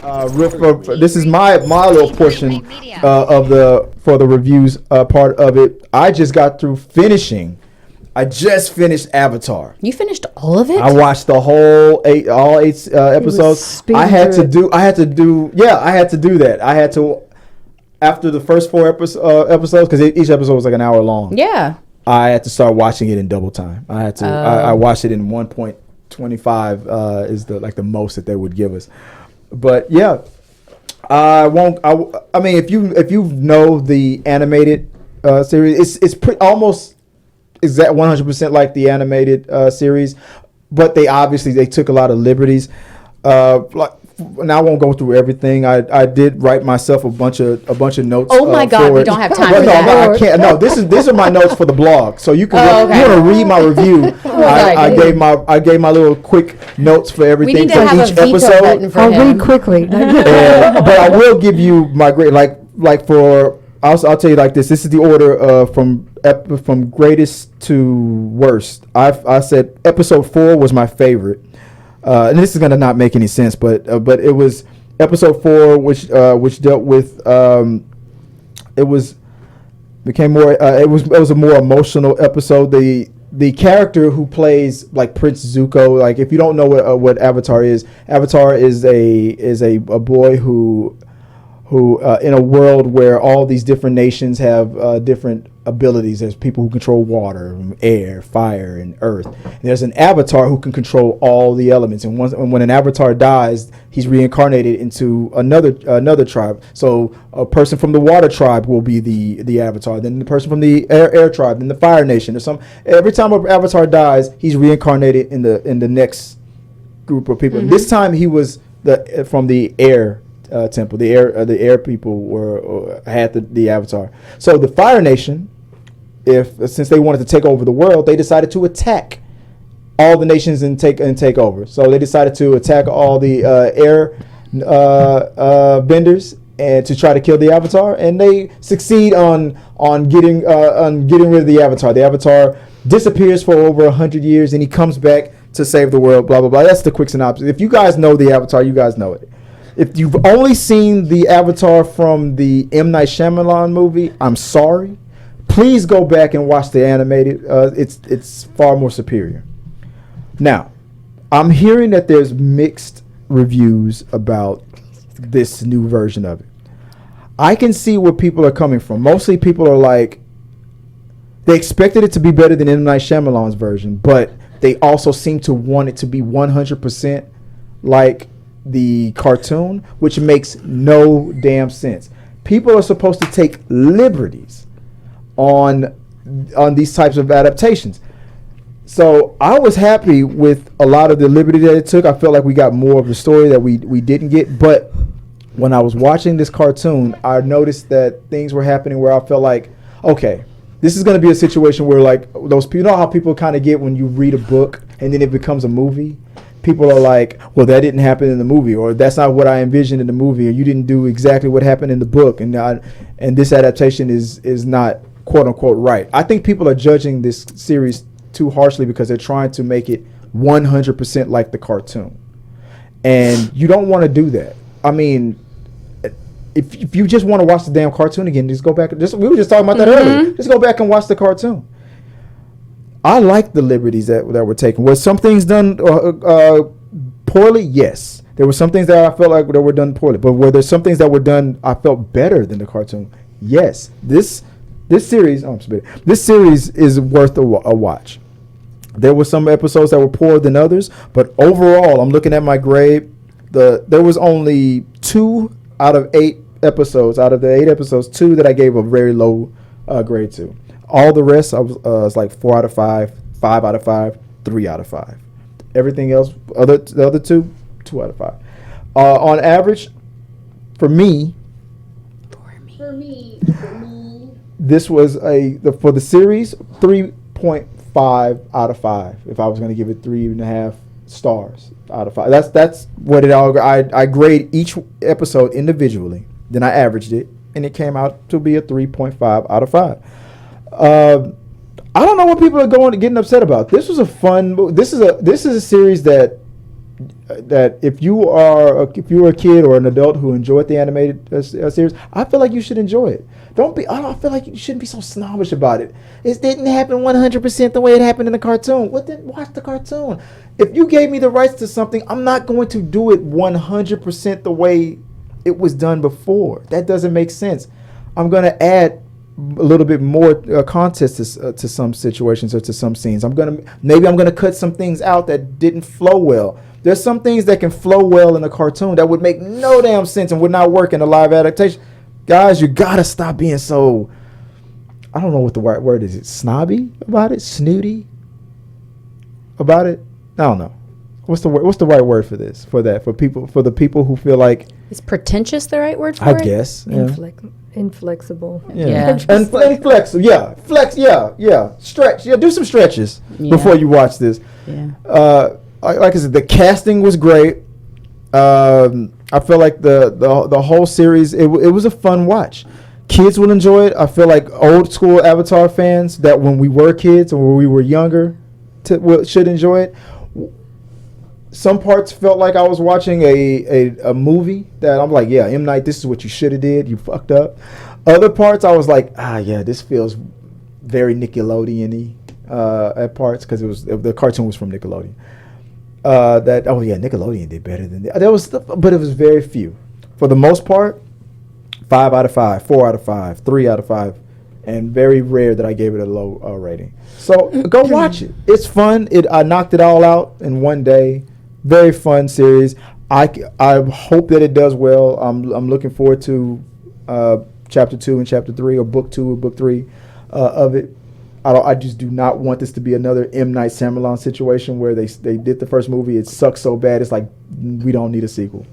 This is my little portion for the reviews part of it. I just got through finishing. I just finished Avatar. You finished all of it? I watched the whole eight episodes. I had to do that. I had to, after the first 4 episodes, because each episode was like an hour long. Yeah. I had to start watching it in double time. I had to. I watched it in 1.25 is the most that they would give us. But yeah, I won't. I mean, if you know the animated series, it's almost exact 100% like the animated series, but they took a lot of liberties. And I won't go through everything. I did write myself a bunch of notes. Oh my God, we don't have time for that. No, I can't. No, these are my notes for the blog. So you can you want to read my review. I gave my little quick notes for everything. We need to have each a veto button for him. I'll read quickly. But I will give you my grade. Like for I'll tell you like this. This is the order from greatest to worst. I said episode 4 was my favorite. And this is gonna not make any sense, but it was episode 4, which dealt with it was a more emotional episode. The character who plays like Prince Zuko, like if you don't know what Avatar is a boy who in a world where all these different nations have different abilities. There's people who control water, air, fire, and earth. And there's an avatar who can control all the elements. And when an avatar dies, he's reincarnated into another tribe. So a person from the water tribe will be the avatar. Then the person from the air tribe, then the fire nation. Every time an avatar dies, he's reincarnated in the next group of people. Mm-hmm. This time he was from the air temple. The air people had the avatar. So the fire nation, since they wanted to take over the world, they decided to attack all the nations and take over. So they decided to attack all the air benders and to try to kill the avatar, and they succeed on getting rid of the avatar. The avatar disappears for over 100 years, and he comes back to save the world. Blah blah blah. That's the quick synopsis. If you guys know the avatar, you guys know it. If you've only seen the Avatar from the M. Night Shyamalan movie, I'm sorry. Please go back and watch the animated. It's far more superior. Now, I'm hearing that there's mixed reviews about this new version of it. I can see where people are coming from. Mostly people are like, they expected it to be better than M. Night Shyamalan's version, but they also seem to want it to be 100% like the cartoon, which makes no damn sense. People are supposed to take liberties on these types of adaptations. So I was happy with a lot of the liberty that it took. I felt like we got more of the story that we didn't get. But when I was watching this cartoon, I noticed that things were happening where I felt like, okay, this is going to be a situation where like those people, you know how people kind of get when you read a book and then it becomes a movie? People are like, well, that didn't happen in the movie, or that's not what I envisioned in the movie, or you didn't do exactly what happened in the book, and this adaptation is not quote unquote right. I think people are judging this series too harshly because they're trying to make it 100% like the cartoon, and you don't want to do that. I mean, if you just want to watch the damn cartoon again, just go back. We were just talking about that earlier. Just go back and watch the cartoon. I like the liberties that were taken. Were some things done poorly? Yes. There were some things that I felt like that were done poorly. But were there some things that were done I felt better than the cartoon? Yes. This series is worth a watch. There were some episodes that were poorer than others, but overall, I'm looking at my grade. There was only 2 out of 8 episodes. Out of the 8 episodes, 2 that I gave a very low grade to. All the rest, I was like 4 out of 5, 5 out of 5, 3 out of 5. Everything else, the other 2 out of 5. On average, for me, this was for the series 3.5 out of 5. If I was going to give it 3.5 stars out of 5, that's what it all. I grade each episode individually, then I averaged it, and it came out to be a 3.5 out of 5. I don't know what people are getting upset about. This was a fun. This is a series that that if you are a kid or an adult who enjoyed the animated series, I feel like you should enjoy it. I don't feel like you shouldn't be so snobbish about it. It didn't happen 100% the way it happened in the cartoon. Watch the cartoon. If you gave me the rights to something, I'm not going to do it 100% the way it was done before. That doesn't make sense. I'm going to add a little bit more context to some situations or to some scenes. Maybe I'm gonna cut some things out that didn't flow well. There's some things that can flow well in a cartoon that would make no damn sense and would not work in a live adaptation. Guys, you gotta stop being so, I don't know what the right word is. Snobby about it? Snooty about it? I don't know. What's the right word for this? For the people who feel like, is pretentious the right word for I it? guess. Inflexible. Yeah. Inflexible. Yeah. Flex. Yeah. Stretch. Yeah. Do some stretches before you watch this. Yeah. Like I said, the casting was great. I feel like the whole series, it was a fun watch. Kids will enjoy it. I feel like old school Avatar fans that when we were kids or when we were younger should enjoy it. Some parts felt like I was watching a movie that I'm like, yeah, M. Night, this is what you should have did. You fucked up. Other parts I was like, yeah, this feels very Nickelodeon-y at parts because the cartoon was from Nickelodeon. Nickelodeon did better than that. But it was very few. For the most part, 5 out of 5, 4 out of 5, 3 out of 5, and very rare that I gave it a low rating. So go watch it. It's fun. I knocked it all out in one day. Very fun series. I hope that it does well. I'm looking forward to chapter 2 and chapter 3, or book 2 or book 3 of it. I just do not want this to be another M. Night Shyamalan situation where they did the first movie. It sucks so bad. It's like we don't need a sequel.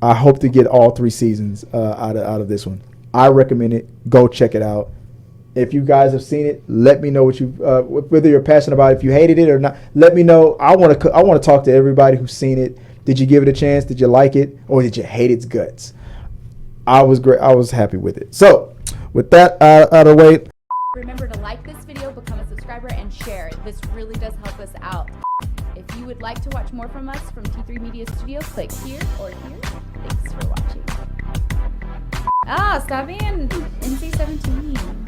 I hope to get all 3 seasons out of this one. I recommend it. Go check it out. If you guys have seen it, let me know what whether you're passionate about it, if you hated it or not. Let me know. I want to talk to everybody who's seen it. Did you give it a chance? Did you like it, or did you hate its guts? I was great. I was happy with it. So, with that out of the way, remember to like this video, become a subscriber, and share it. This really does help us out. If you would like to watch more from us from T3 Media Studio, click here or here. Thanks for watching. Stop being NC-17.